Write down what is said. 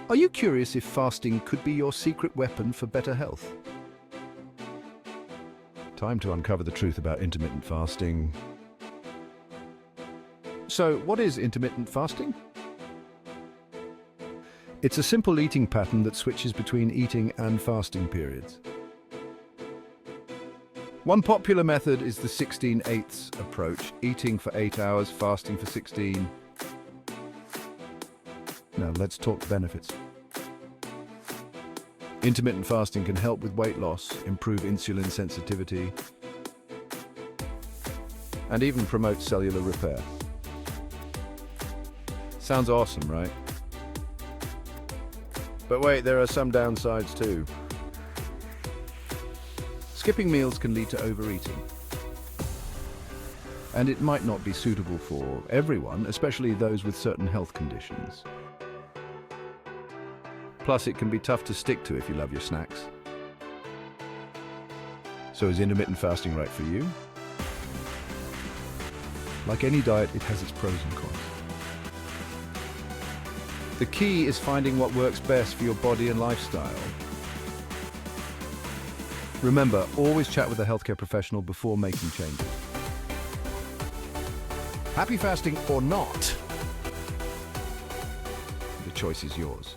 Are you curious if fasting could be your secret weapon for better health? Time to uncover the truth about intermittent fasting. So, what is intermittent fasting? It's a simple eating pattern that switches between eating and fasting periods. One popular method is the 16/8 approach, eating for 8 hours, fasting for 16. Now let's talk benefits. Intermittent fasting can help with weight loss, improve insulin sensitivity, and even promote cellular repair. Sounds awesome, right? But wait, there are some downsides too. Skipping meals can lead to overeating. And it might not be suitable for everyone, especially those with certain health conditions. Plus, it can be tough to stick to if you love your snacks. So is intermittent fasting right for you? Like any diet, it has its pros and cons. The key is finding what works best for your body and lifestyle. Remember, always chat with a healthcare professional before making changes. Happy fasting or not, the choice is yours.